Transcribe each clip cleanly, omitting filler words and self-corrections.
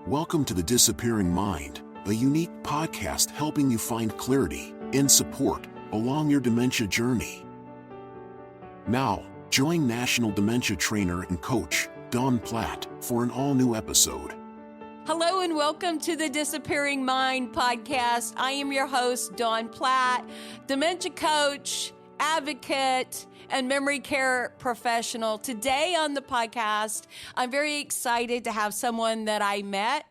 Welcome to The Disappearing Mind, a unique podcast helping you find clarity and support along your dementia journey. Now, join National Dementia Trainer and Coach, Dawn Platt, for an all-new episode. Hello and welcome to the Disappearing Mind podcast. I am your host, Dawn Platt, dementia coach, advocate, and memory care professional. Today on the podcast, I'm very excited to have someone that I met.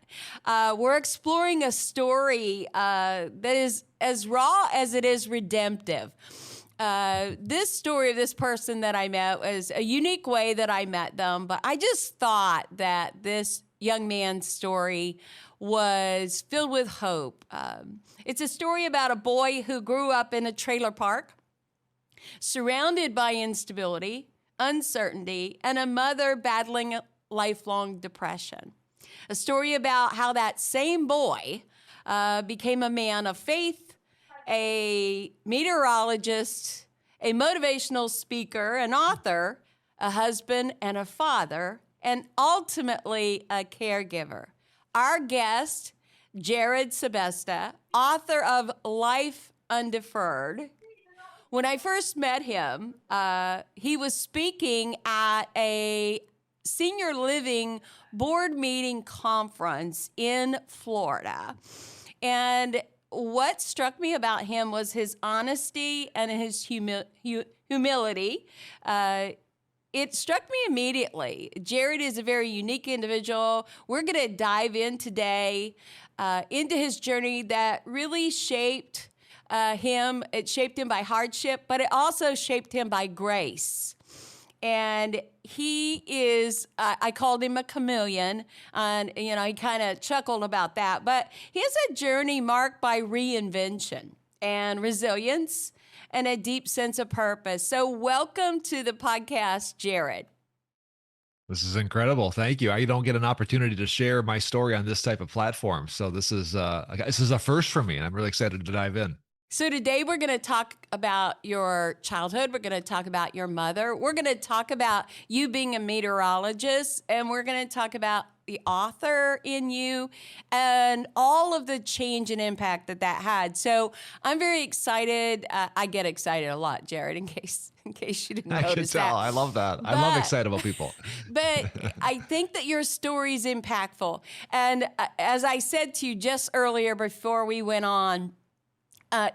We're exploring a story that is as raw as it is redemptive. This story of this person that I met was a unique way that I met them, but I just thought that this young man's story was filled with hope. It's a story about a boy who grew up in a trailer park, surrounded by instability, uncertainty, and a mother battling lifelong depression. A story about how that same boy became a man of faith, a meteorologist, a motivational speaker, an author, a husband and a father, and ultimately a caregiver. Our guest, Jerrid Sebesta, author of Life Undeferred. When I first met him, he was speaking at a senior living board meeting conference in Florida. And what struck me about him was his honesty and his humility. It struck me immediately. Jerrid is a very unique individual. We're going to dive in today into his journey that really shaped him. It shaped him by hardship, but it also shaped him by grace. And he is, I called him a chameleon, and, he kind of chuckled about that. But he has a journey marked by reinvention and resilience and a deep sense of purpose. So welcome to the podcast, Jerrid. This is incredible. Thank you. I don't get an opportunity to share my story on this type of platform. So this is a first for me, and I'm really excited to dive in. So today we're going to talk about your childhood. We're going to talk about your mother. We're going to talk about you being a meteorologist, and we're going to talk about the author in you and all of the change and impact that had. So I'm very excited. I get excited a lot, Jerrid, in case you didn't notice that. I can tell. I love that. I love excitable people. But I think that your story is impactful. And as I said to you just earlier before we went on,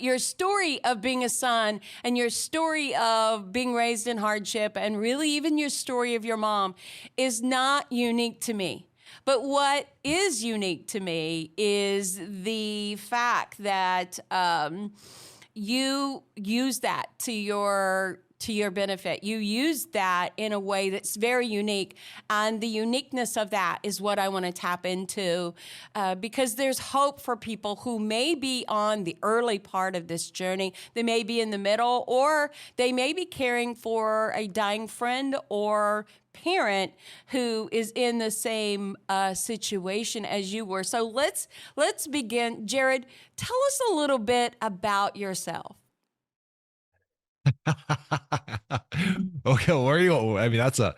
your story of being a son and your story of being raised in hardship and really even your story of your mom is not unique to me. But what is unique to me is the fact that you use that to your benefit. You use that in a way that's very unique. And the uniqueness of that is what I want to tap into because there's hope for people who may be on the early part of this journey. They may be in the middle, or they may be caring for a dying friend or parent who is in the same situation as you were. So let's begin. Jerrid, tell us a little bit about yourself. Okay, where are you? I mean, that's a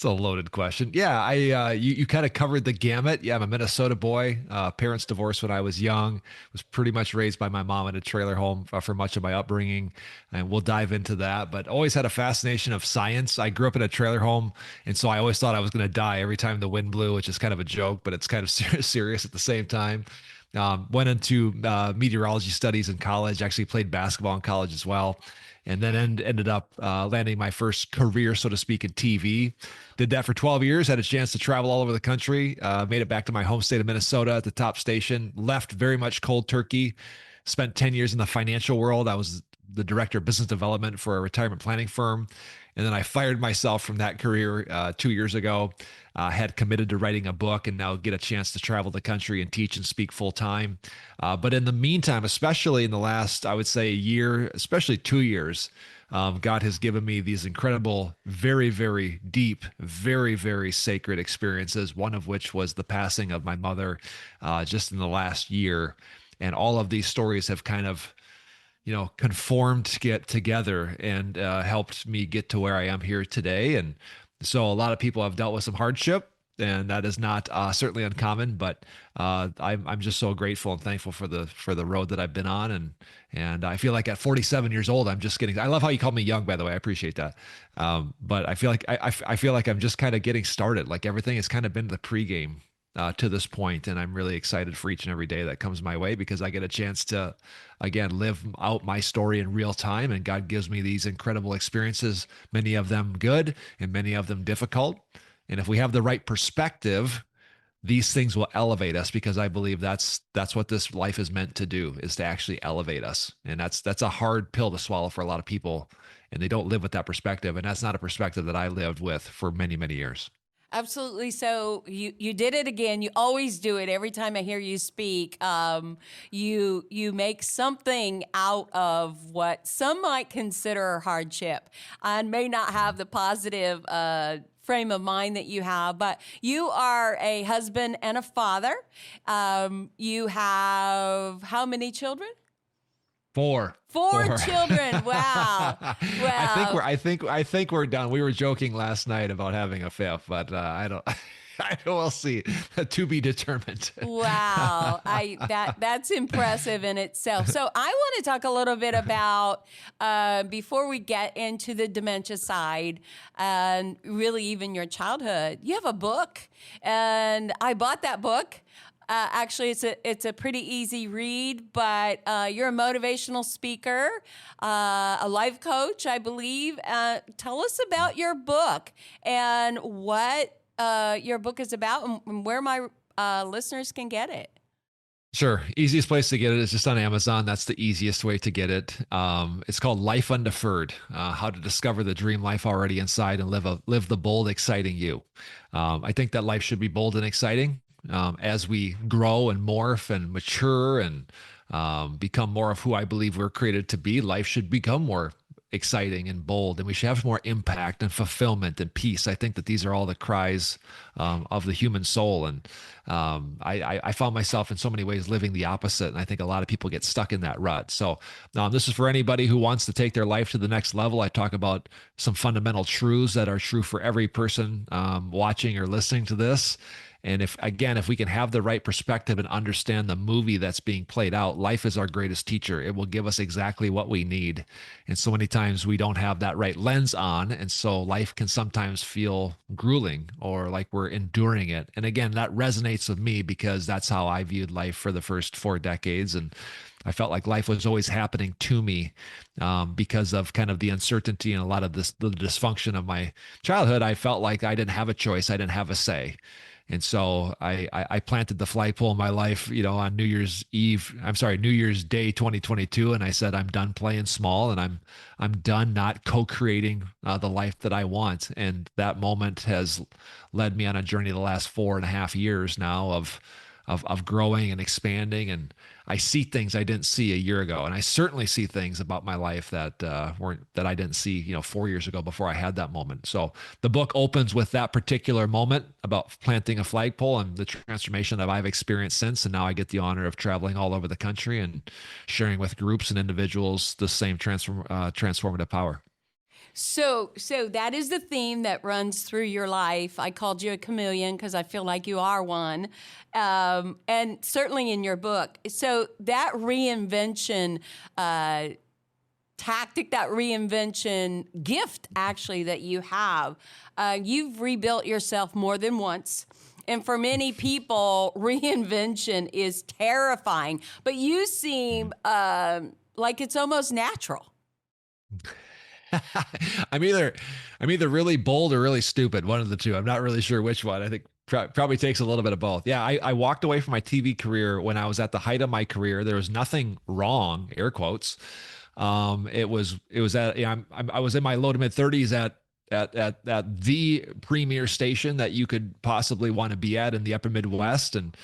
loaded question. Yeah, you kind of covered the gamut. Yeah, I'm a Minnesota boy. Parents divorced when I was young. Was pretty much raised by my mom in a trailer home for much of my upbringing, and we'll dive into that. But always had a fascination of science. I grew up in a trailer home, and so I always thought I was going to die every time the wind blew, which is kind of a joke, but it's kind of serious at the same time. Went into meteorology studies in college. Actually played basketball in college as well. And then ended up landing my first career, so to speak, in TV. Did that for 12 years, had a chance to travel all over the country, made it back to my home state of Minnesota at the top station, left very much cold turkey, spent 10 years in the financial world. I was the director of business development for a retirement planning firm. And then I fired myself from that career 2 years ago, had committed to writing a book and now get a chance to travel the country and teach and speak full time. But in the meantime, especially in the last, I would say a year, especially 2 years, God has given me these incredible, very, very deep, very, very sacred experiences, one of which was the passing of my mother just in the last year. And all of these stories have kind of conformed to get together and helped me get to where I am here today. And so a lot of people have dealt with some hardship. and that is not certainly uncommon. But I'm just so grateful and thankful for the road that I've been on, and I feel like at 47 years old, I'm just getting. I love how you called me young, by the way. I appreciate that. But I feel like I feel like I'm just kind of getting started. Like everything has kind of been the pregame to this point, and I'm really excited for each and every day that comes my way because I get a chance to, again, live out my story in real time, and God gives me these incredible experiences, many of them good and many of them difficult. And if we have the right perspective, these things will elevate us because I believe that's what this life is meant to do, is to actually elevate us. And that's a hard pill to swallow for a lot of people, and they don't live with that perspective. And that's not a perspective that I lived with for many, many years. Absolutely. So you did it again. You always do it. Every time I hear you speak, you make something out of what some might consider hardship and may not have the positive frame of mind that you have, but you are a husband and a father. You have how many children? Four Children. Wow. Wow. I think we're done. We were joking last night about having a fifth, but I don't. We'll see. To be determined. Wow. That's impressive in itself. So I want to talk a little bit about, before we get into the dementia side and really even your childhood, you have a book, and I bought that book. Actually, it's a pretty easy read, but you're a motivational speaker, a life coach, I believe. Tell us about your book and what your book is about and where my listeners can get it. Sure. Easiest place to get it is just on Amazon. That's the easiest way to get it. It's called Life Undeferred, How to Discover the Dream Life Already Inside and Live the Bold, Exciting You. I think that life should be bold and exciting. As we grow and morph and mature and become more of who I believe we're created to be, life should become more exciting and bold, and we should have more impact and fulfillment and peace. I think that these are all the cries of the human soul, and I found myself in so many ways living the opposite, and I think a lot of people get stuck in that rut. So this is for anybody who wants to take their life to the next level. I talk about some fundamental truths that are true for every person watching or listening to this. And if we can have the right perspective and understand the movie that's being played out, life is our greatest teacher. It will give us exactly what we need. And so many times we don't have that right lens on. And so life can sometimes feel grueling or like we're enduring it. And again, that resonates with me because that's how I viewed life for the first 4 decades. And I felt like life was always happening to me because of kind of the uncertainty and a lot of the dysfunction of my childhood. I felt like I didn't have a choice. I didn't have a say. And so I planted the flagpole in my life, on New Year's Day, 2022. And I said, I'm done playing small, and I'm done not co-creating the life that I want. And that moment has led me on a journey the last 4.5 years now of growing and expanding. And I see things I didn't see a year ago. And I certainly see things about my life that I didn't see, 4 years ago before I had that moment. So the book opens with that particular moment about planting a flagpole and the transformation that I've experienced since. And now I get the honor of traveling all over the country and sharing with groups and individuals the same transformative power. So that is the theme that runs through your life. I called you a chameleon because I feel like you are one, and certainly in your book. So that reinvention tactic, that reinvention gift, actually, that you have, you've rebuilt yourself more than once. And for many people, reinvention is terrifying, but you seem like it's almost natural. I'm either really bold or really stupid, one of the two. I'm not really sure which one. I think probably takes a little bit of both. Yeah, I walked away from my TV career when I was at the height of my career. There was nothing wrong, air quotes. It was at I was in my low to mid 30s at the premier station that you could possibly want to be at in the upper Midwest, and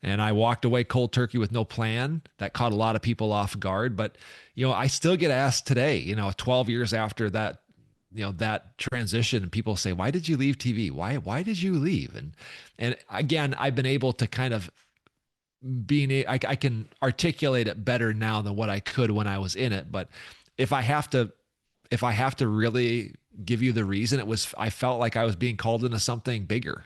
I walked away cold turkey with no plan. That caught a lot of people off guard, but I still get asked today, 12 years after that, that transition, and people say, "Why did you leave TV? Why did you leave?" And again, I've been able to kind of I can articulate it better now than what I could when I was in it. But if I have to really give you the reason, I felt like I was being called into something bigger.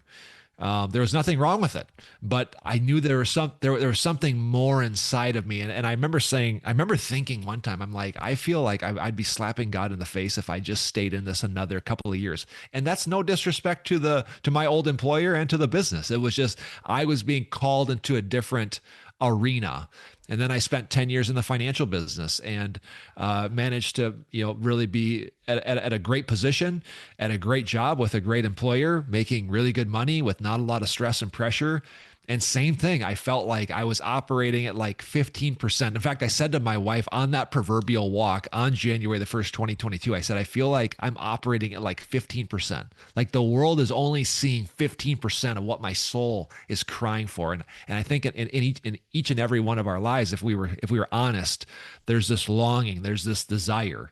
There was nothing wrong with it, but I knew there was something more inside of me. And I remember thinking one time, I'm like, I feel like I'd be slapping God in the face if I just stayed in this another couple of years. And that's no disrespect to my old employer and to the business. It was just, I was being called into a different arena. And then I spent 10 years in the financial business and managed to, really be at a great position, at a great job with a great employer, making really good money with not a lot of stress and pressure. And same thing, I felt like I was operating at like 15%. In fact, I said to my wife on that proverbial walk on January the 1st, 2022, I said, I feel like I'm operating at like 15%. Like the world is only seeing 15% of what my soul is crying for. And I think in each and every one of our lives, if we were honest, there's this longing, there's this desire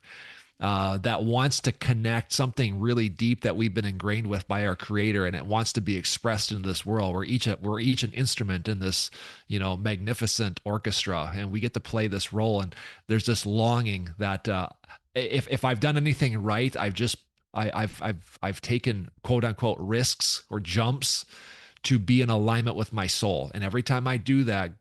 that wants to connect something really deep that we've been ingrained with by our Creator, and it wants to be expressed into this world. We're each an instrument in this, magnificent orchestra, and we get to play this role. And there's this longing that if I've done anything right, I've taken quote unquote risks or jumps to be in alignment with my soul. And every time I do that,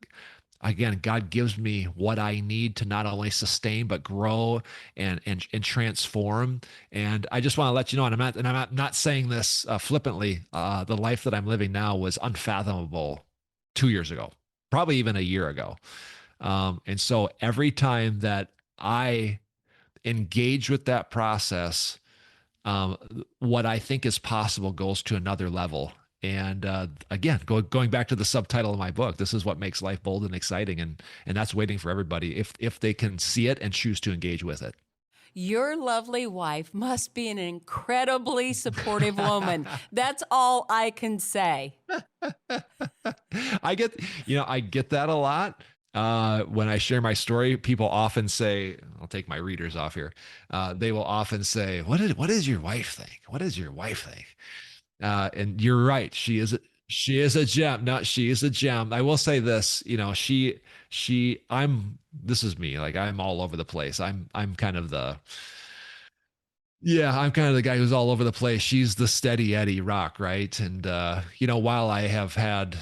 again, God gives me what I need to not only sustain but grow and transform. And I just want to let you know, and I'm not saying this flippantly. The life that I'm living now was unfathomable 2 years ago, probably even a year ago. And so every time that I engage with that process, what I think is possible goes to another level. And again, going back to the subtitle of my book, this is what makes life bold and exciting, and that's waiting for everybody if they can see it and choose to engage with it. Your lovely wife must be an incredibly supportive woman. That's all I can say. I get that a lot. When I share my story, people often say, I'll take my readers off here. They will often say, what does your wife think? What does your wife think? And you're right. She is a gem. No, she is a gem. I will say this, this is me. Like I'm all over the place. I'm kind of I'm kind of the guy who's all over the place. She's the steady Eddie rock. Right. And, while I have had,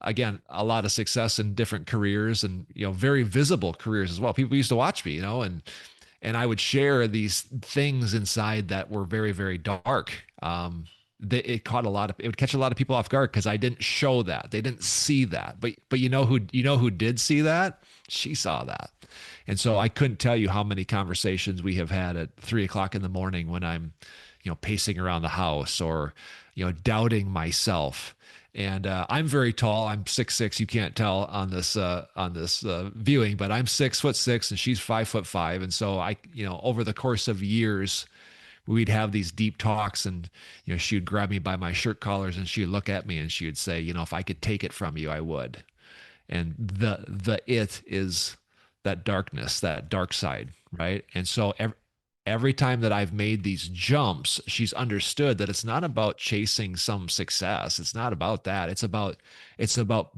again, a lot of success in different careers and, very visible careers as well. People used to watch me, and I would share these things inside that were very, very dark. It would catch a lot of people off guard because I didn't show that. They didn't see that. But who did see that? She saw that. And so I couldn't tell you how many conversations we have had at 3:00 in the morning when I'm, pacing around the house or, doubting myself. And I'm very tall. I'm 6'6". You can't tell on this viewing, but I'm 6'6" and she's 5'5". And so over the course of years, we'd have these deep talks, and she would grab me by my shirt collars and she would look at me and she would say, if I could take it from you, I would. And it is that darkness, that dark side, right? And so every time that I've made these jumps, she's understood that it's not about chasing some success. It's not about that. It's about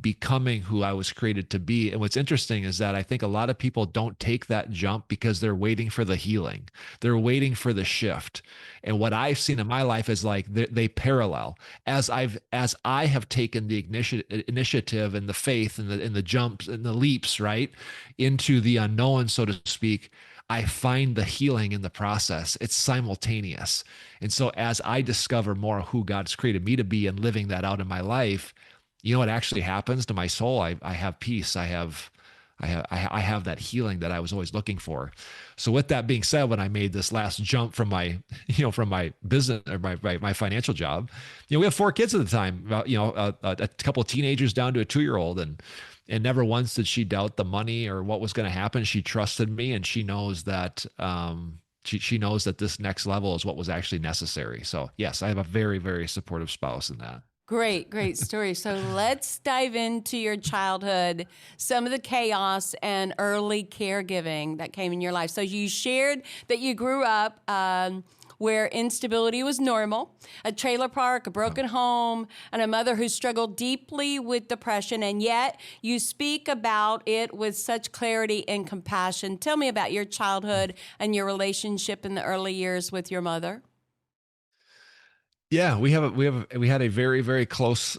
becoming who I was created to be. And what's interesting is that I think a lot of people don't take that jump because they're waiting for the healing. They're waiting for the shift. And what I've seen in my life is like they parallel. As I have taken the initiative and the faith and the jumps and the leaps, right, into the unknown, so to speak, I find the healing in the process. It's simultaneous. And so as I discover more who God's created me to be and living that out in my life, what actually happens to my soul? I have peace. I have that healing that I was always looking for. So with that being said, when I made this last jump from my business or my financial job, we have 4 kids at the time, a couple of teenagers down to a 2-year-old, and never once did she doubt the money or what was going to happen. She trusted me, and she knows that she knows that this next level is what was actually necessary. So yes, I have a very, very supportive spouse in that. Great story. So let's dive into your childhood, some of the chaos and early caregiving that came in your life. So you shared that you grew up where instability was normal, a trailer park, a broken home, and a mother who struggled deeply with depression, and yet you speak about it with such clarity and compassion. Tell me about your childhood and your relationship in the early years with your mother. Yeah, we had a very, very close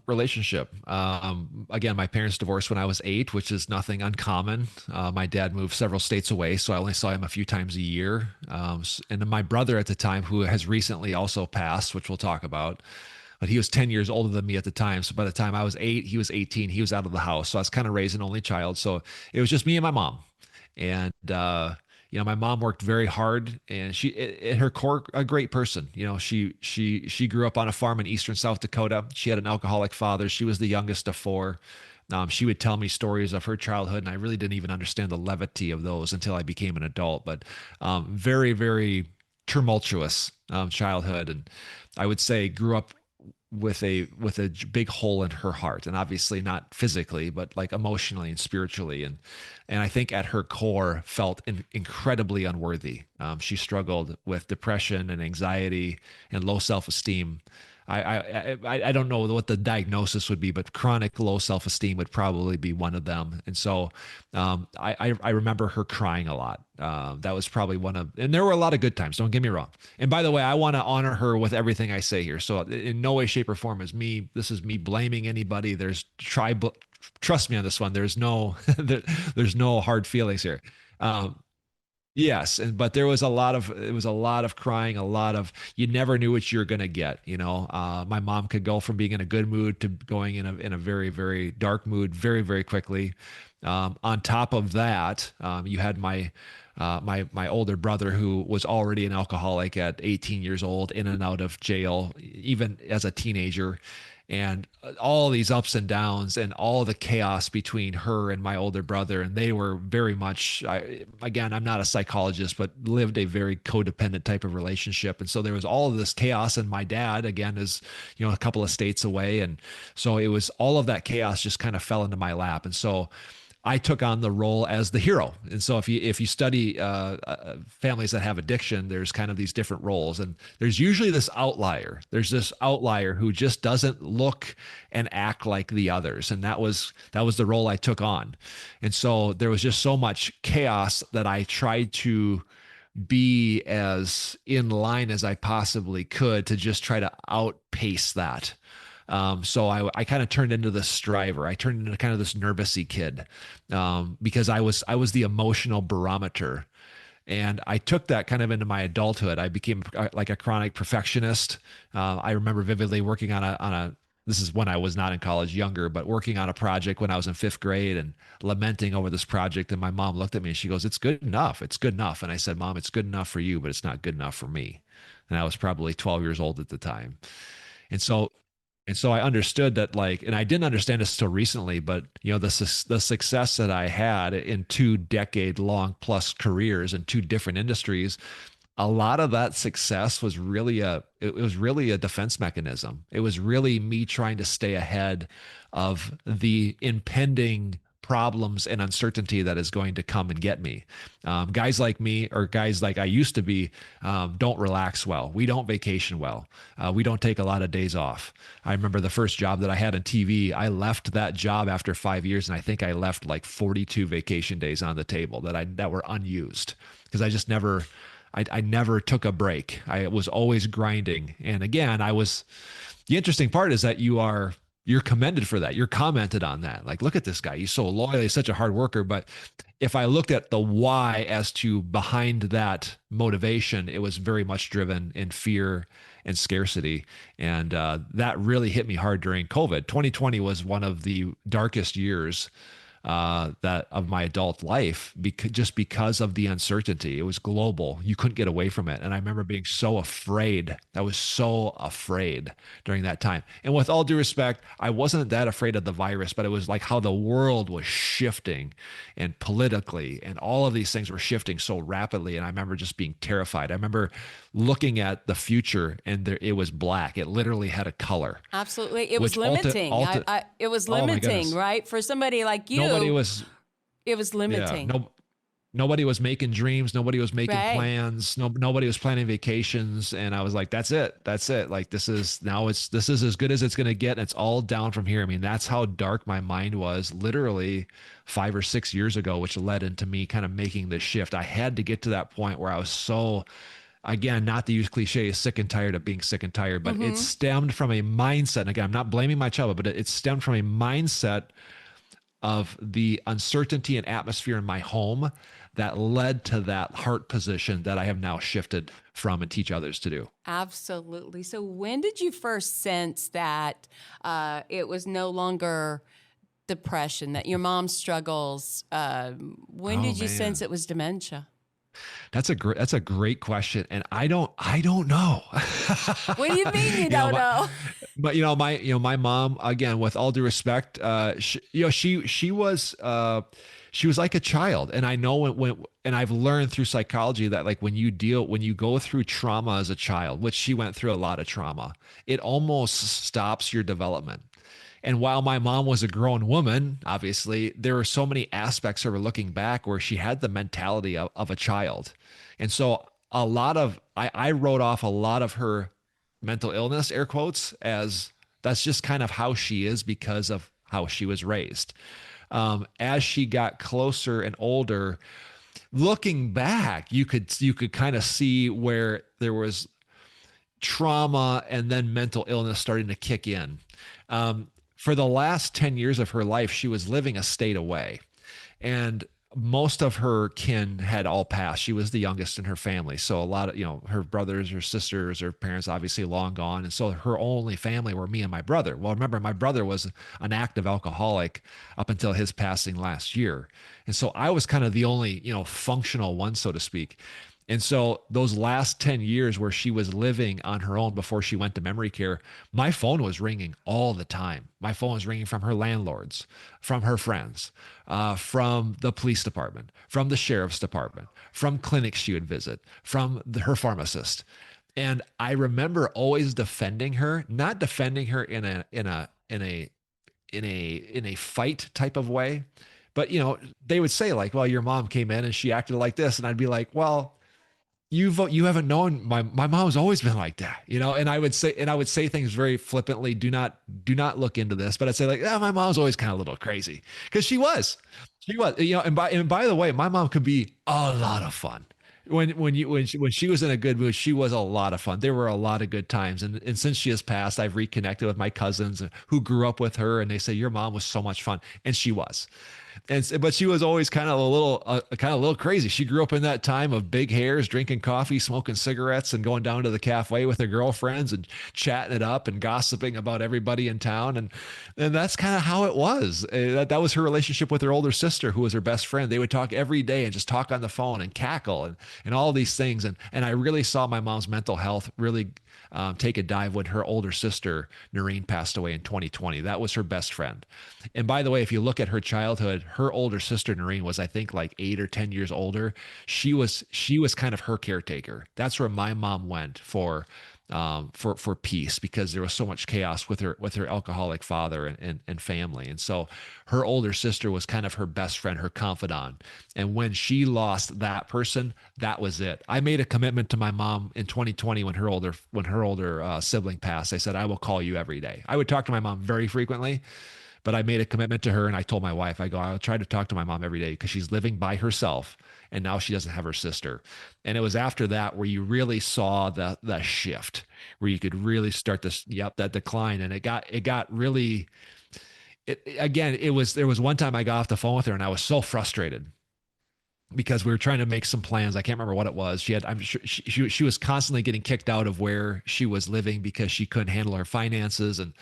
relationship. Again, my parents divorced when I was 8, which is nothing uncommon. My dad moved several states away, so I only saw him a few times a year. And then my brother at the time, who has recently also passed, which we'll talk about, but he was 10 years older than me at the time. So by the time I was 8, he was 18. He was out of the house, so I was kind of raised an only child. So it was just me and my mom. And my mom worked very hard, and she, at her core, a great person. She grew up on a farm in eastern South Dakota. She had an alcoholic father. She was the youngest of 4. She would tell me stories of her childhood, and I really didn't even understand the levity of those until I became an adult. But very, very tumultuous childhood, and I would say grew up with a big hole in her heart, and obviously not physically, but like emotionally and spiritually. And I think at her core felt incredibly unworthy. She struggled with depression and anxiety and low self-esteem. I don't know what the diagnosis would be, but chronic low self-esteem would probably be one of them. And so I remember her crying a lot. That was probably and there were a lot of good times. Don't get me wrong. And by the way, I want to honor her with everything I say here. So in no way, shape, or form this is me blaming anybody. Trust me on this one. There's no, there's no hard feelings here. Yes, but it was a lot of crying, a lot of, you never knew what you're gonna get. My mom could go from being in a good mood to going in a very, very dark mood very, very quickly. On top of that, you had my older brother, who was already an alcoholic at 18 years old, in and out of jail, even as a teenager. And all these ups and downs and all the chaos between her and my older brother. And they were very much, again, I'm not a psychologist, but lived a very codependent type of relationship. And so there was all of this chaos. And my dad, again, is, a couple of states away. And so it was all of that chaos just kind of fell into my lap. And so I took on the role as the hero. And so if you study families that have addiction, there's kind of these different roles, and there's usually this outlier. There's this outlier who just doesn't look and act like the others, and that was the role I took on. And so there was just so much chaos that I tried to be as in line as I possibly could to just try to outpace that. So I kind of turned into this striver. I turned into kind of this nervousy kid, because I was the emotional barometer, and I took that kind of into my adulthood. I became like a chronic perfectionist. I remember vividly working on a this is when I was not in college, younger, but working on a project when I was in 5th grade and lamenting over this project. And my mom looked at me and she goes, "It's good enough. It's good enough." And I said, "Mom, it's good enough for you, but it's not good enough for me." And I was probably 12 years old at the time. And so I understood that, and I didn't understand this till recently, but the success that I had in 2-decade-long plus careers in 2 different industries, a lot of that success was really a defense mechanism. It was really me trying to stay ahead of the impending problems and uncertainty that is going to come and get me. Guys like me, or guys like I used to be, don't relax well. We don't vacation well. We don't take a lot of days off. I remember the first job that I had in TV, I left that job after 5 years, and I think I left like 42 vacation days on the table that were unused, because I never took a break. I was always grinding. And again, the interesting part is that you're commended for that. You're commented on that. Like, look at this guy. He's so loyal. He's such a hard worker. But if I looked at the why as to behind that motivation, it was very much driven in fear and scarcity. And that really hit me hard during COVID. 2020 was one of the darkest years that of my adult life, just because of the uncertainty. It was global. You couldn't get away from it. And I remember being so afraid. I was so afraid during that time. And with all due respect, I wasn't that afraid of the virus, but it was like how the world was shifting, and politically, and all of these things were shifting so rapidly. And I remember just being terrified. I remember looking at the future, and it was black. It literally had a color. Absolutely. It was limiting. It was limiting, right? For somebody like you, it was limiting. Yeah, nobody was making dreams. Nobody was making plans. Nobody was planning vacations. And I was like, that's it. Like, this is as good as it's going to get. And it's all down from here. I mean, that's how dark my mind was literally 5 or 6 years ago, which led into me kind of making this shift. I had to get to that point where I was so again, not to use cliche, sick and tired of being sick and tired, but it Mm-hmm. stemmed from a mindset. And again, I'm not blaming my child, but it stemmed from a mindset of the uncertainty and atmosphere in my home that led to that heart position that I have now shifted from and teach others to do. Absolutely. So when did you first sense that it was no longer depression, that your mom's struggles, when Oh did you sense man. it was dementia? That's a great question. And I don't know. What do you mean you you know, don't know? but my mom, again, with all due respect, she was like a child. And I know and I've learned through psychology that like when you go through trauma as a child, which she went through a lot of trauma, it almost stops your development. And while my mom was a grown woman, obviously, there were so many aspects of her looking back where she had the mentality of a child. And so I wrote off a lot of her mental illness, air quotes, as that's just kind of how she is because of how she was raised. As she got closer and older, looking back, you could kind of see where there was trauma and then mental illness starting to kick in. For the last 10 years of her life, she was living a state away. And most of her kin had all passed. She was the youngest in her family. So a lot of, her brothers, her sisters, her parents, obviously long gone. And so her only family were me and my brother. Well, remember, my brother was an active alcoholic up until his passing last year. And so I was kind of the only, functional one, so to speak. And so those last 10 years where she was living on her own before she went to memory care, my phone was ringing all the time. My phone was ringing from her landlords, from her friends, from the police department, from the sheriff's department, from clinics she would visit, from her pharmacist. And I remember always defending her, not defending her in a fight type of way. But they would say like, well, your mom came in and she acted like this. And I'd be like, well, you haven't known my mom's always been like that, and I would say things very flippantly, do not look into this, but I'd say like, my mom's always kind of a little crazy, because she was, and by the way, my mom could be a lot of fun. When she was in a good mood, she was a lot of fun. There were a lot of good times, and since she has passed, I've reconnected with my cousins who grew up with her, and they say your mom was so much fun, and she was. But she was always kind of a little crazy. She grew up in that time of big hairs, drinking coffee, smoking cigarettes, and going down to the cafe with her girlfriends and chatting it up and gossiping about everybody in town. And that's kind of how it was. That was her relationship with her older sister, who was her best friend. They would talk every day and just talk on the phone and cackle and all these things. And I really saw my mom's mental health really take a dive when her older sister, Noreen, passed away in 2020. That was her best friend. And by the way, if you look at her childhood, her older sister, Noreen, was, I think, like 8 or 10 years older. She was kind of her caretaker. That's where my mom went for peace, because there was so much chaos with her alcoholic father and family. And so her older sister was kind of her best friend, her confidant. And when she lost that person, that was it. I made a commitment to my mom in 2020 when her older sibling passed. I said, I will call you every day. I would talk to my mom very frequently, but I made a commitment to her, and I told my wife, I'll try to talk to my mom every day, because she's living by herself and now she doesn't have her sister. And it was after that where you really saw the shift, where you could really start that decline. And it got really, there was one time I got off the phone with her and I was so frustrated because we were trying to make some plans. I can't remember what it was. I'm sure she was constantly getting kicked out of where she was living because she couldn't handle her finances. And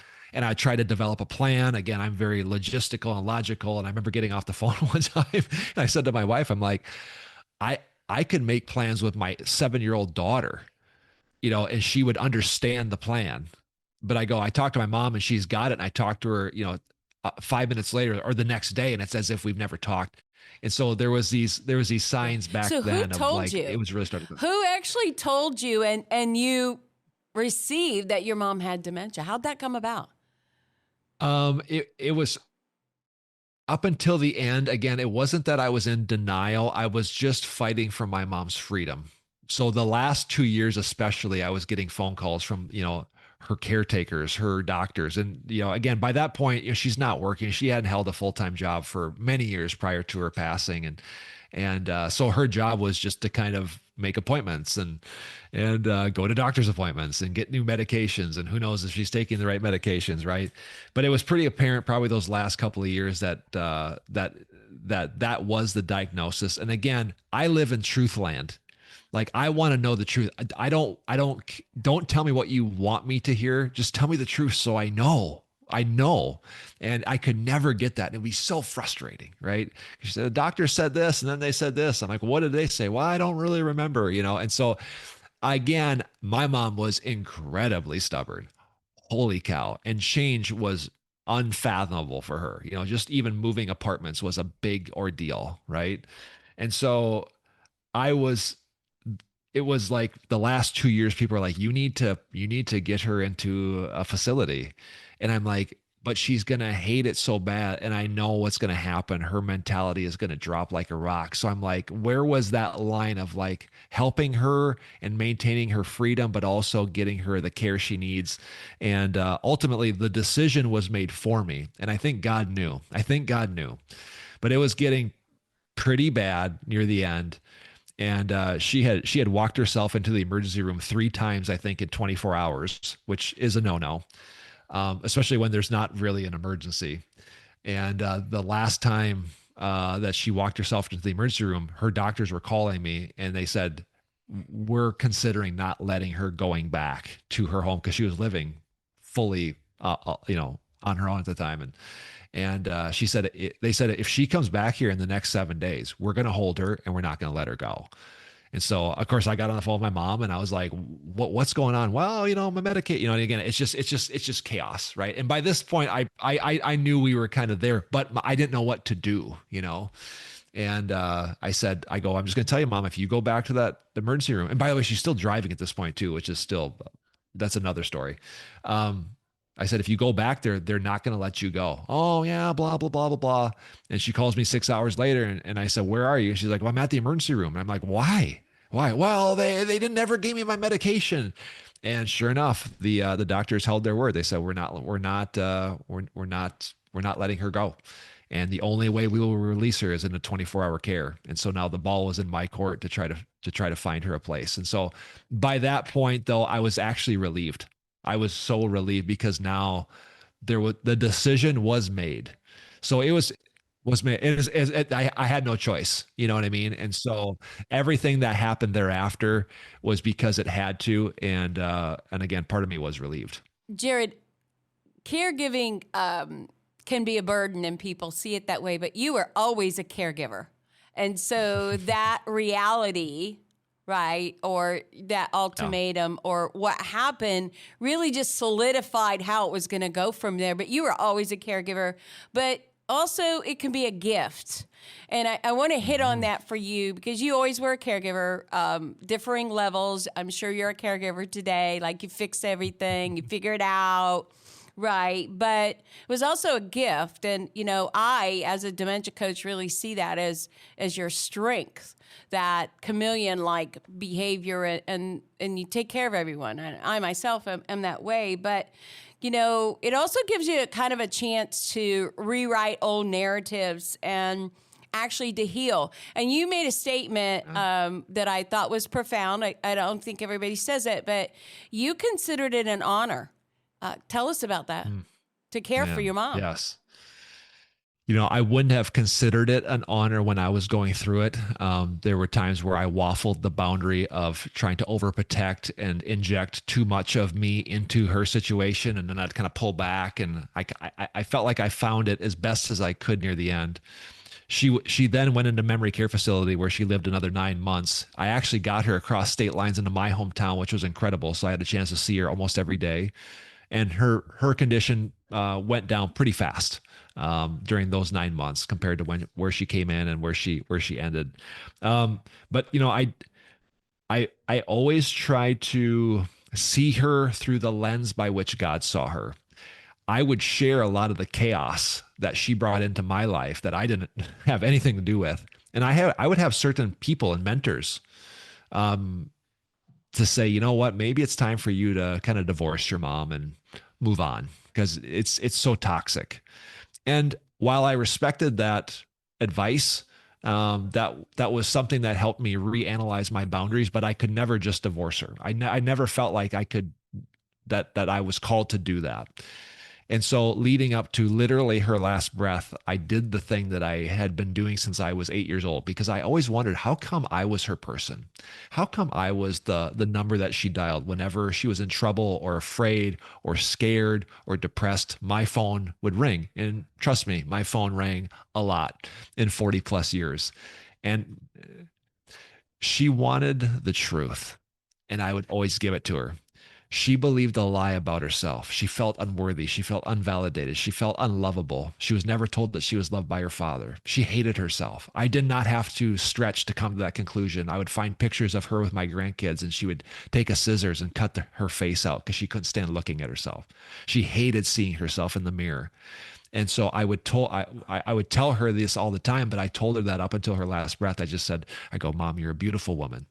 I tried to develop a plan. Again, I'm very logistical and logical. And I remember getting off the phone one time and I said to my wife, I'm like, I could make plans with my 7-year-old daughter, and she would understand the plan. But I talked to my mom and she's got it. And I talked to her, 5 minutes later or the next day, and it's as if we've never talked. And so there was these signs back So then who of told like, you? it was really starting to. Who actually told you and you received that your mom had dementia? How'd that come about? It was up until the end. Again, it wasn't that I was in denial. I was just fighting for my mom's freedom. So the last 2 years, especially, I was getting phone calls from, her caretakers, her doctors. And, again, by that point, she's not working. She hadn't held a full-time job for many years prior to her passing. And so her job was just to kind of make appointments and go to doctor's appointments and get new medications. And who knows if she's taking the right medications, right? But it was pretty apparent probably those last couple of years that was the diagnosis. And again, I live in truth land. Like, I want to know the truth. Don't tell me what you want me to hear. Just tell me the truth so I know. I know. And I could never get that. It'd be so frustrating, right? She said, the doctor said this, and then they said this. I'm like, what did they say? Well, I don't really remember, And so again, my mom was incredibly stubborn. Holy cow. And change was unfathomable for her. Just even moving apartments was a big ordeal, right? And so I was it was like the last 2 years, people are like, you need to get her into a facility. And I'm like, but she's going to hate it so bad. And I know what's going to happen. Her mentality is going to drop like a rock. So I'm like, where was that line of like helping her and maintaining her freedom, but also getting her the care she needs? And ultimately the decision was made for me. And I think God knew, but it was getting pretty bad near the end. And she had walked herself into the emergency room 3 times, I think, in 24 hours, which is a no-no, especially when there's not really an emergency. And the last time that she walked herself into the emergency room, her doctors were calling me and they said, we're considering not letting her going back to her home because she was living fully, on her own at the time. And she said, they said, if she comes back here in the next 7 days, we're going to hold her and we're not going to let her go. And so, of course, I got on the phone with my mom and I was like, what's going on? Well, my Medicaid, and again, it's just chaos. Right. And by this point, I knew we were kind of there, but I didn't know what to do, And I said, I'm just going to tell you, Mom, if you go back to that emergency room, and by the way, she's still driving at this point too, which is still, that's another story. I said, if you go back there, they're not going to let you go. Oh yeah, blah, blah, blah, blah, blah. And she calls me 6 hours later and I said, where are you? And she's like, well, I'm at the emergency room. And I'm like, why? Well, they didn't ever give me my medication. And sure enough, the doctors held their word. They said, we're not letting her go. And the only way we will release her is in a 24-hour care. And so now the ball was in my court to try to find her a place. And so by that point, though, I was actually relieved. I was so relieved because now the decision was made. So it was made. I had no choice. You know what I mean? And so everything that happened thereafter was because it had to. And again, part of me was relieved. Jerrid, caregiving can be a burden and people see it that way, but you are always a caregiver. And so that reality, right, or that ultimatum or what happened really just solidified how it was going to go from there. But you were always a caregiver, but also it can be a gift. And I want to hit on that for you because you always were a caregiver, differing levels. I'm sure you're a caregiver today. Like you fix everything, you figure it out. Right. But it was also a gift. And, I, as a dementia coach, really see that as your strength, that chameleon-like behavior and you take care of everyone. And I myself am that way. But, it also gives you kind of a chance to rewrite old narratives and actually to heal. And you made a statement that I thought was profound. I don't think everybody says it, but you considered it an honor. Tell us about that, to care for your mom. Yes. I wouldn't have considered it an honor when I was going through it. There were times where I waffled the boundary of trying to overprotect and inject too much of me into her situation. And then I'd kind of pull back. And I felt like I found it as best as I could near the end. She then went into memory care facility where she lived another 9 months. I actually got her across state lines into my hometown, which was incredible. So I had a chance to see her almost every day. And her condition went down pretty fast during those 9 months compared to where she came in and where she ended. But I always try to see her through the lens by which God saw her. I would share a lot of the chaos that she brought into my life that I didn't have anything to do with, and I would have certain people and mentors to say, you know what, maybe it's time for you to kind of divorce your mom and move on because it's so toxic. And while I respected that advice, That was something that helped me reanalyze my boundaries, but I could never just divorce her. I never felt like I could, that I was called to do that. And so, leading up to literally her last breath, I did the thing that I had been doing since I was 8 years old, because I always wondered, how come I was her person? How come I was the number that she dialed whenever she was in trouble or afraid or scared or depressed? My phone would ring. And trust me, my phone rang a lot in 40 plus years. And she wanted the truth, and I would always give it to her. She believed a lie about herself. She felt unworthy. She felt unvalidated. She felt unlovable. She was never told that she was loved by her father. She hated herself. I did not have to stretch to come to that conclusion. I would find pictures of her with my grandkids, and she would take a scissors and cut her face out because she couldn't stand looking at herself. She hated seeing herself in the mirror. And so I would tell her this all the time, but I told her that up until her last breath. I just said, I go, Mom, you're a beautiful woman.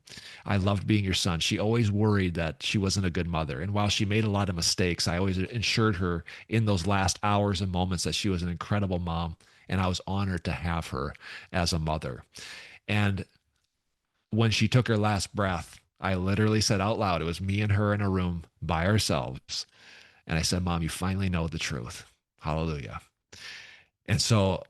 I loved being your son. She always worried that she wasn't a good mother. And while she made a lot of mistakes, I always ensured her in those last hours and moments that she was an incredible mom. And I was honored to have her as a mother. And when she took her last breath, I literally said out loud, it was me and her in a room by ourselves. And I said, Mom, you finally know the truth. Hallelujah. And so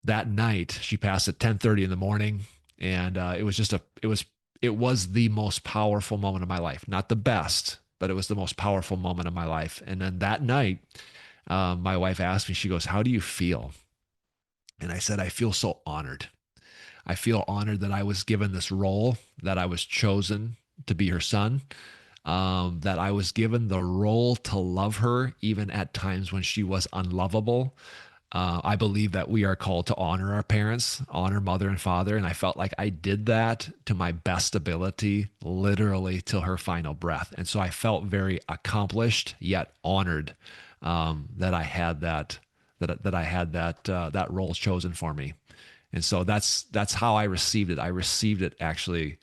that night she passed at 10:30 in the morning. And it was the most powerful moment of my life. Not the best, but it was the most powerful moment of my life. And then that night, my wife asked me, she goes, how do you feel? And I said, I feel so honored. I feel honored that I was given this role, that I was chosen to be her son, that I was given the role to love her, even at times when she was unlovable. I believe that we are called to honor our parents, honor mother and father. And I felt like I did that to my best ability, literally till her final breath. And so I felt very accomplished, yet honored that I had that role chosen for me. And so that's how I received it. I received it actually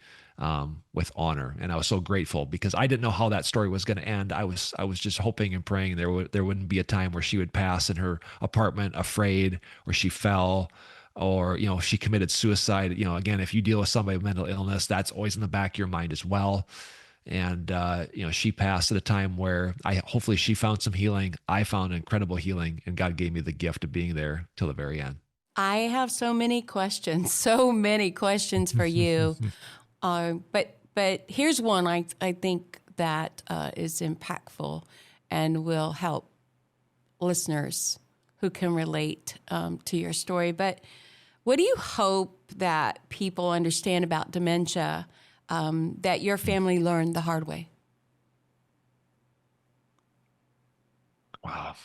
with honor, and I was so grateful because I didn't know how that story was going to end. I was just hoping and praying there wouldn't be a time where she would pass in her apartment afraid, or she fell, or she committed suicide. Again, if you deal with somebody with mental illness, that's always in the back of your mind as well. And she passed at a time where hopefully she found some healing. I found incredible healing, and God gave me the gift of being there till the very end. I have so many questions for you. But here's one I think that is impactful and will help listeners who can relate to your story. But what do you hope that people understand about dementia that your family learned the hard way? Wow.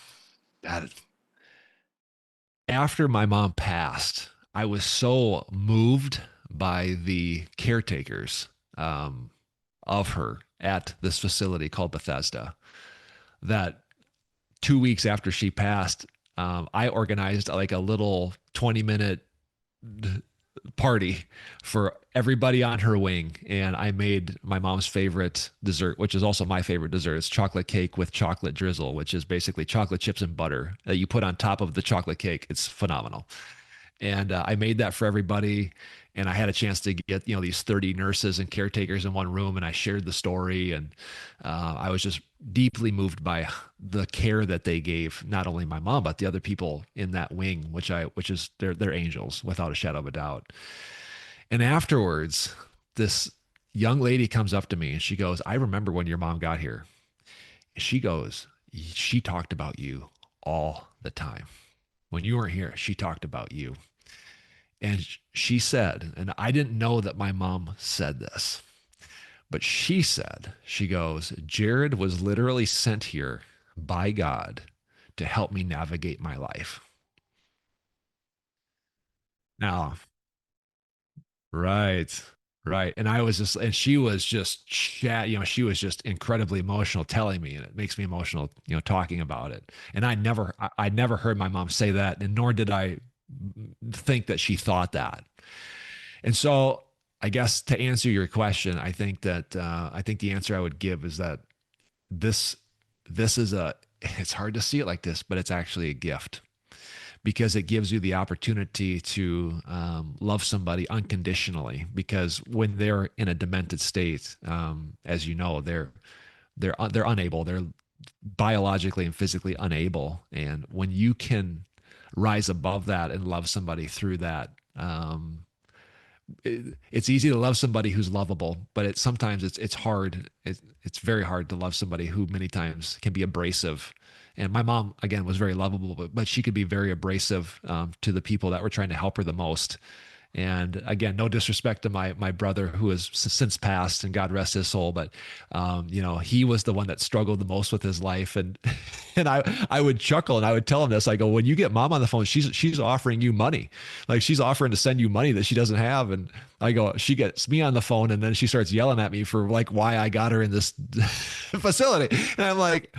After my mom passed, I was so moved by the caretakers of her at this facility called Bethesda that 2 weeks after she passed, I organized like a little 20-minute party for everybody on her wing. And I made my mom's favorite dessert, which is also my favorite dessert. It's chocolate cake with chocolate drizzle, which is basically chocolate chips and butter that you put on top of the chocolate cake. It's phenomenal. And I made that for everybody. And I had a chance to get, these 30 nurses and caretakers in one room, and I shared the story. And I was just deeply moved by the care that they gave, not only my mom, but the other people in that wing, which is they're angels without a shadow of a doubt. And afterwards, this young lady comes up to me and she goes, I remember when your mom got here. She goes, she talked about you all the time. When you weren't here, she talked about you. And she said, and I didn't know that my mom said this, but she said, she goes, Jerrid was literally sent here by God to help me navigate my life. Now, right. Right. And she was just she was just incredibly emotional telling me, and it makes me emotional, talking about it. And I never heard my mom say that, and nor did I think that she thought that. And so I guess to answer your question, I think the answer I would give is that this is it's hard to see it like this, but it's actually a gift, because it gives you the opportunity to love somebody unconditionally. Because when they're in a demented state, as you know, they're unable. They're biologically and physically unable. And when you can rise above that and love somebody through that, it's easy to love somebody who's lovable, but sometimes it's hard. It's very hard to love somebody who many times can be abrasive. And my mom, again, was very lovable, but she could be very abrasive to the people that were trying to help her the most. And again, no disrespect to my brother who has since passed, and God rest his soul, but he was the one that struggled the most with his life. And and I would chuckle and I would tell him this. I go, when you get mom on the phone, she's offering you money, like she's offering to send you money that she doesn't have. And I go, she gets me on the phone and then she starts yelling at me for like why I got her in this facility. And I'm like,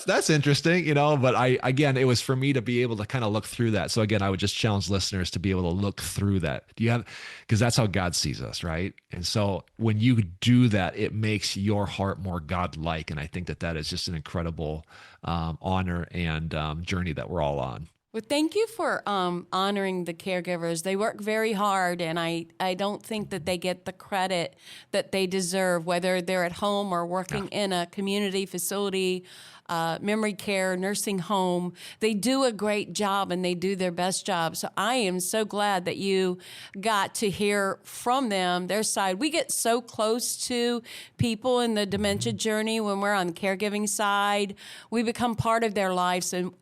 that's interesting, but again, it was for me to be able to kind of look through that. So again, I would just challenge listeners to be able to look through that. Because that's how God sees us, right? And so when you do that, it makes your heart more God-like. And I think that is just an incredible honor and journey that we're all on. Well, thank you for honoring the caregivers. They work very hard, and I don't think that they get the credit that they deserve, whether they're at home or working in a community facility, memory care, nursing home. They do a great job, and they do their best job. So I am so glad that you got to hear from them, their side. We get so close to people in the dementia journey when we're on the caregiving side. We become part of their lives and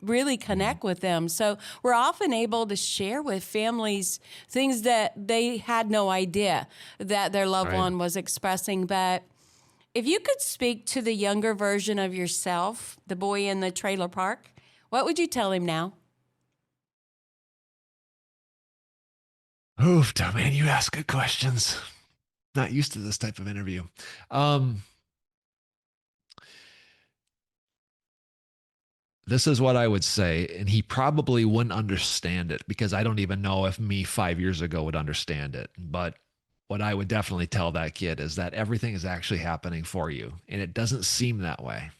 really connect with them. So we're often able to share with families things that they had no idea that their loved one was expressing. But if you could speak to the younger version of yourself, the boy in the trailer park, what would you tell him now? Oof, man, you ask good questions. Not used to this type of interview. This is what I would say, and he probably wouldn't understand it because I don't even know if me 5 years ago would understand it. But what I would definitely tell that kid is that everything is actually happening for you, and it doesn't seem that way.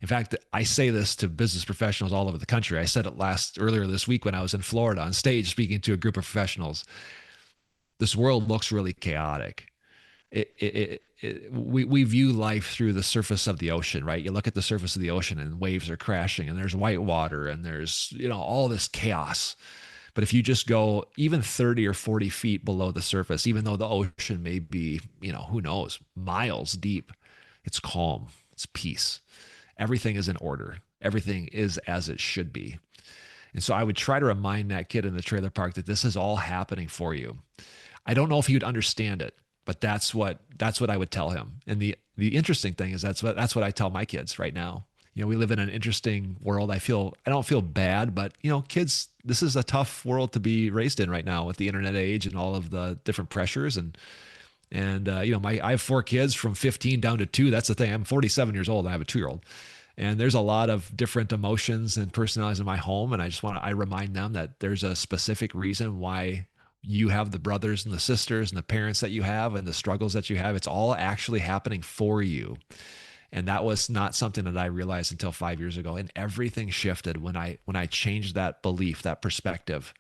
In fact, I say this to business professionals all over the country. I said it earlier this week when I was in Florida on stage speaking to a group of professionals. This world looks really chaotic. We view life through the surface of the ocean, right? You look at the surface of the ocean and waves are crashing and there's white water and there's, all this chaos. But if you just go even 30 or 40 feet below the surface, even though the ocean may be, who knows, miles deep, it's calm, it's peace. Everything is in order. Everything is as it should be. And so I would try to remind that kid in the trailer park that this is all happening for you. I don't know if he would understand it, but that's what I would tell him. And the interesting thing is that's what I tell my kids right now. We live in an interesting world. I don't feel bad, but kids, this is a tough world to be raised in right now with the internet age and all of the different pressures. And I have 4 kids from 15 down to 2. That's the thing. I'm 47 years old. I have a 2-year-old. And there's a lot of different emotions and personalities in my home. And I remind them that there's a specific reason why you have the brothers and the sisters and the parents that you have and the struggles that you have. It's all actually happening for you. And that was not something that I realized until 5 years ago. And everything shifted when I changed that belief, that perspective.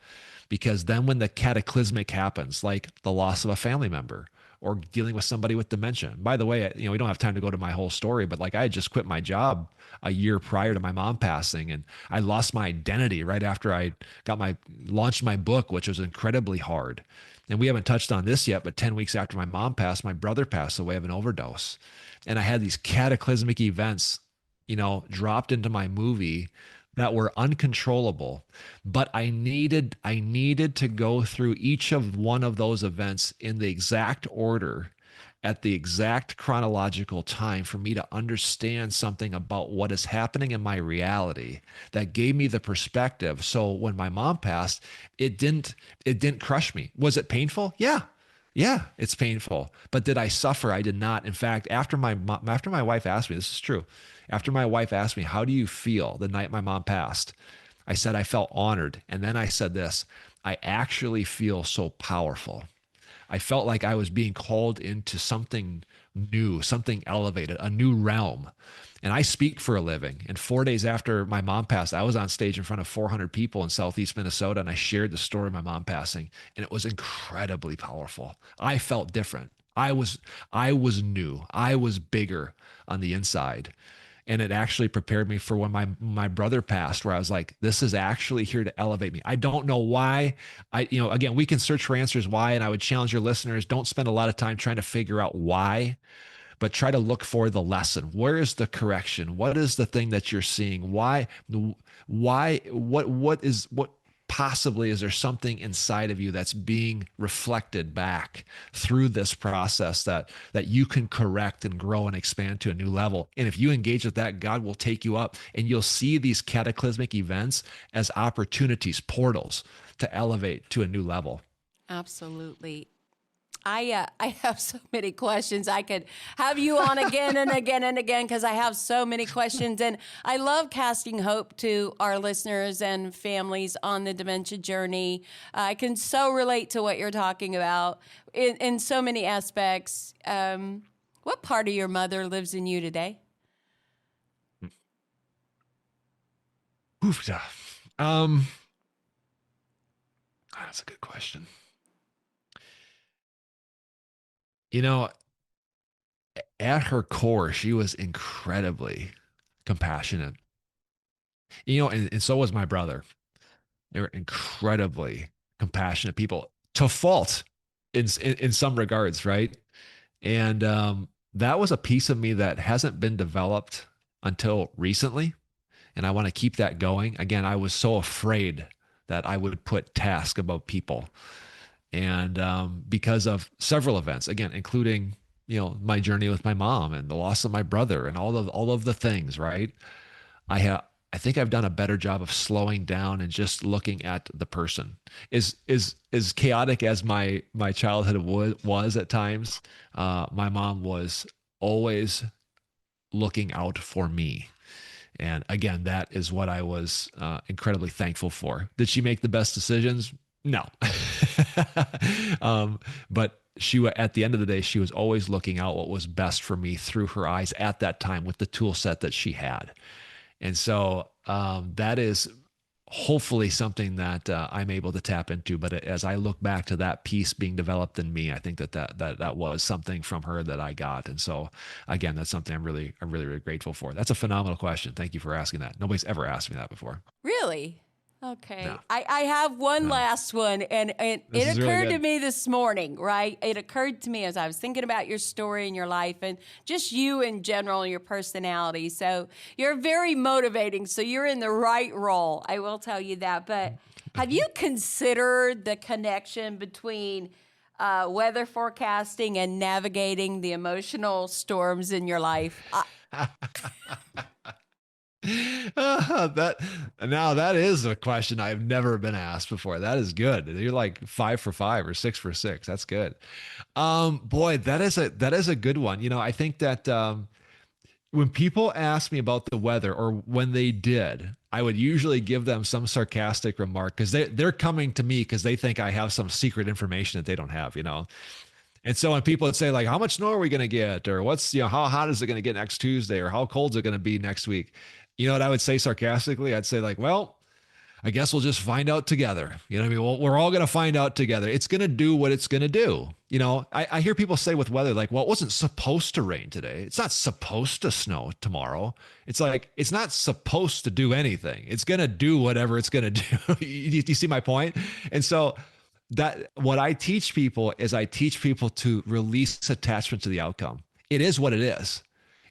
Because then when the cataclysmic happens, like the loss of a family member or dealing with somebody with dementia. By the way, we don't have time to go to my whole story, but like I had just quit my job a year prior to my mom passing, and I lost my identity right after I launched my book, which was incredibly hard. And we haven't touched on this yet, but 10 weeks after my mom passed, my brother passed away of an overdose. And I had these cataclysmic events, dropped into my movie that were uncontrollable, but I needed to go through each of one of those events in the exact order at the exact chronological time for me to understand something about what is happening in my reality that gave me the perspective. So when my mom passed, it didn't crush me. Was it painful? Yeah, it's painful. But did I suffer? I did not. In fact, after my wife asked me, this is true. After my wife asked me, how do you feel the night my mom passed? I said, I felt honored. And then I said this, I actually feel so powerful. I felt like I was being called into something new, something elevated, a new realm. And I speak for a living. And 4 days after my mom passed, I was on stage in front of 400 people in Southeast Minnesota, and I shared the story of my mom passing, and it was incredibly powerful. I felt different. I was new. I was bigger on the inside. And it actually prepared me for when my brother passed, where I was like, this is actually here to elevate me. I don't know why. Again, we can search for answers why, and I would challenge your listeners, don't spend a lot of time trying to figure out why, but try to look for the lesson. Where is the correction? What is the thing that you're seeing? What possibly is there something inside of you that's being reflected back through this process that you can correct and grow and expand to a new level? And if you engage with that, God will take you up, and you'll see these cataclysmic events as opportunities, portals to elevate to a new level. Absolutely. I have so many questions. I could have you on again and again and again because I have so many questions. And I love casting hope to our listeners and families on the dementia journey. I can so relate to what you're talking about in so many aspects. What part of your mother lives in you today? Oof, that's a good question. At her core, she was incredibly compassionate. And so was my brother. They were incredibly compassionate people, to fault in some regards, right? And that was a piece of me that hasn't been developed until recently. And I want to keep that going. Again, I was so afraid that I would put task above people. And because of several events, again, including my journey with my mom and the loss of my brother and all of the things, right? I think I've done a better job of slowing down and just looking at the person. Is chaotic as my childhood was at times. My mom was always looking out for me. And again, that is what I was incredibly thankful for. Did she make the best decisions? No. But at the end of the day, she was always looking out what was best for me through her eyes at that time with the tool set that she had. And so that is hopefully something that I'm able to tap into. But as I look back to that piece being developed in me, I think that was something from her that I got. And so again, that's something I'm really, really grateful for. That's a phenomenal question. Thank you for asking that. Nobody's ever asked me that before. Really? Okay. No. I have one last one, and it occurred to me this morning, right? It occurred to me as I was thinking about your story and your life and just you in general and your personality. So you're very motivating. So you're in the right role. I will tell you that. But have you considered the connection between weather forecasting and navigating the emotional storms in your life? That is a question I've never been asked before. That is good. You're like 5 for 5 or 6 for 6. That's good. Boy, that is a good one. I think that when people ask me about the weather, or when they did, I would usually give them some sarcastic remark because they're coming to me because they think I have some secret information that they don't have. And so when people would say like, how much snow are we going to get? Or what's, how hot is it going to get next Tuesday? Or how cold is it going to be next week? You know what I would say sarcastically? I'd say like, well, I guess we'll just find out together. You know what I mean? Well, we're all going to find out together. It's going to do what it's going to do. I hear people say with weather, like, well, it wasn't supposed to rain today. It's not supposed to snow tomorrow. It's like, it's not supposed to do anything. It's going to do whatever it's going to do. You see my point? And so that what I teach people is I teach people to release attachment to the outcome. It is what it is.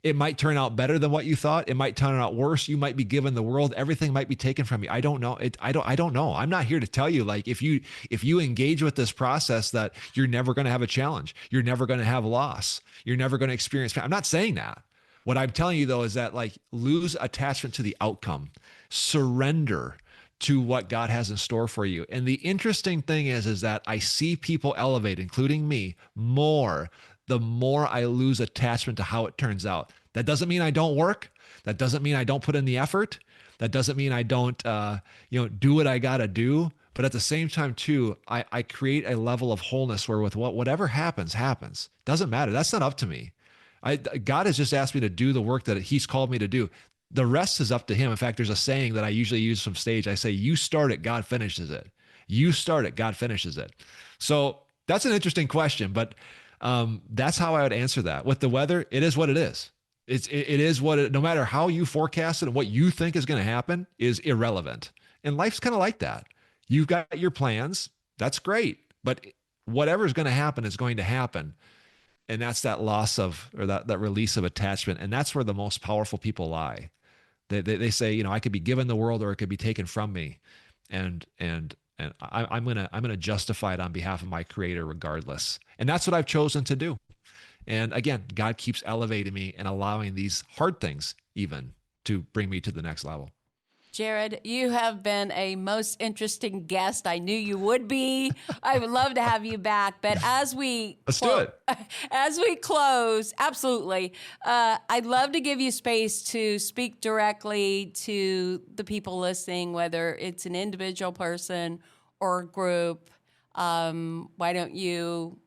It might turn out better than what you thought. It might turn out worse. You might be given the world. Everything might be taken from you. I don't know. I don't know. I'm not here to tell you, like, if you engage with this process, that you're never going to have a challenge. You're never going to have loss. You're never going to experience pain. I'm not saying that. What I'm telling you though, is that, like, lose attachment to the outcome, surrender to what God has in store for you. And the interesting thing is that I see people elevate, including me, the more I lose attachment to how it turns out. That doesn't mean I don't work. That doesn't mean I don't put in the effort. That doesn't mean I don't, do what I got to do. But at the same time too, I create a level of wholeness where with whatever happens, doesn't matter. That's not up to me. God has just asked me to do the work that he's called me to do. The rest is up to him. In fact, there's a saying that I usually use from stage. I say, you start it, God finishes it. You start it, God finishes it. So that's an interesting question, but that's how I would answer that. With the weather, it is what it is. It is what it, no matter how you forecast it and what you think is going to happen is irrelevant. And life's kind of like that. You've got your plans. That's great. But whatever is going to happen is going to happen. And that's that loss of, or that release of attachment. And that's where the most powerful people lie. They say, I could be given the world or it could be taken from me. And I'm gonna justify it on behalf of my Creator regardless. And that's what I've chosen to do. And again, God keeps elevating me and allowing these hard things even to bring me to the next level. Jerrid, you have been a most interesting guest. I knew you would be. I would love to have you back. But as we close, absolutely, I'd love to give you space to speak directly to the people listening, whether it's an individual person or a group. Why don't you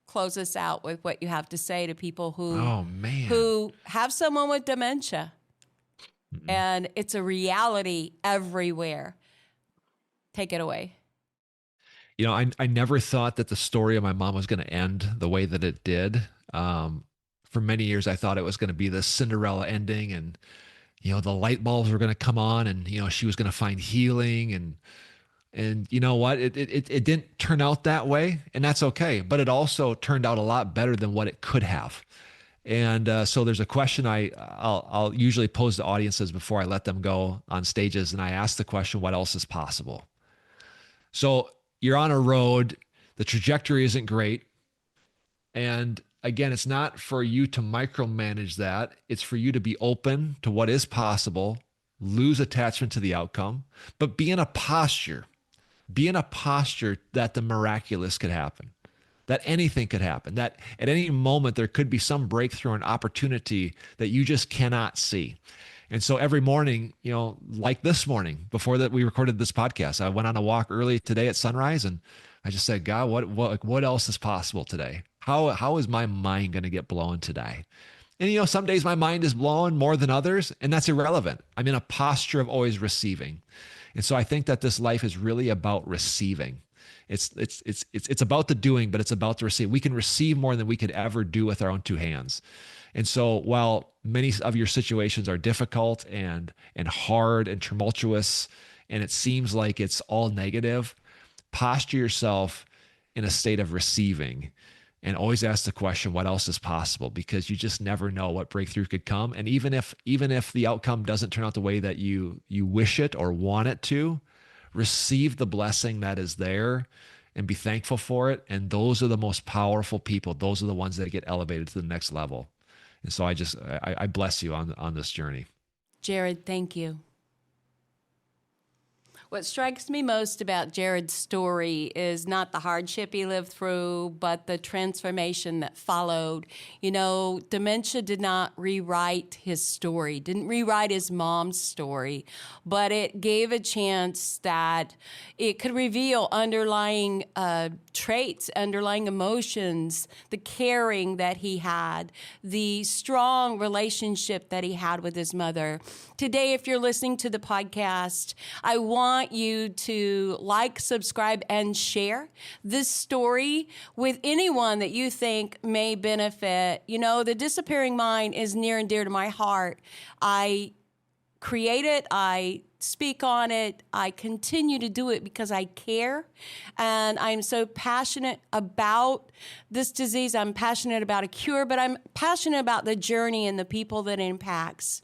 close us out with what you have to say to people who have someone with dementia? And it's a reality everywhere. Take it away. I never thought that the story of my mom was going to end the way that it did. For many years, I thought it was going to be this Cinderella ending and, the light bulbs were going to come on and, she was going to find healing and you know what? It didn't turn out that way, and that's okay. But it also turned out a lot better than what it could have. And so there's a question I'll usually pose to audiences before I let them go on stages. And I ask the question, what else is possible? So you're on a road, the trajectory isn't great. And again, it's not for you to micromanage that. It's for you to be open to what is possible, lose attachment to the outcome, but be in a posture that the miraculous could happen. That anything could happen, that at any moment there could be some breakthrough and opportunity that you just cannot see. And so every morning, like this morning, before that we recorded this podcast, I went on a walk early today at sunrise and I just said, God, what else is possible today? How is my mind going to get blown today? And some days my mind is blown more than others, and that's irrelevant. I'm in a posture of always receiving. And so I think that this life is really about receiving. It's about the doing, but it's about the receive. We can receive more than we could ever do with our own two hands. And so while many of your situations are difficult and hard and tumultuous, and it seems like it's all negative, posture yourself in a state of receiving and always ask the question, what else is possible? Because you just never know what breakthrough could come. And even if the outcome doesn't turn out the way that you wish it or want it to, receive the blessing that is there and be thankful for it. And those are the most powerful people. Those are the ones that get elevated to the next level. And so I bless you on this journey. Jerrid, thank you. What strikes me most about Jerrid's story is not the hardship he lived through, but the transformation that followed. Dementia did not rewrite his story, didn't rewrite his mom's story, but it gave a chance that it could reveal underlying traits, underlying emotions, the caring that he had, the strong relationship that he had with his mother. Today, if you're listening to the podcast, I want you to like, subscribe, and share this story with anyone that you think may benefit. The Disappearing Mind is near and dear to my heart. I create it, I speak on it, I continue to do it because I care, and I'm so passionate about this disease. I'm passionate about a cure, but I'm passionate about the journey and the people that it impacts.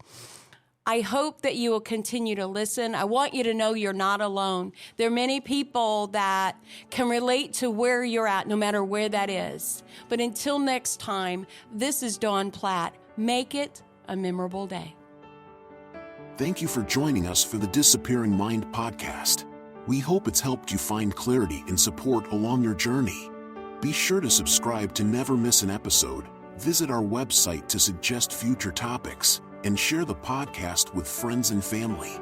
I hope that you will continue to listen. I want you to know you're not alone. There are many people that can relate to where you're at, no matter where that is. But until next time, this is Dawn Platt. Make it a memorable day. Thank you for joining us for the Disappearing Mind podcast. We hope it's helped you find clarity and support along your journey. Be sure to subscribe to never miss an episode. Visit our website to suggest future topics and share the podcast with friends and family.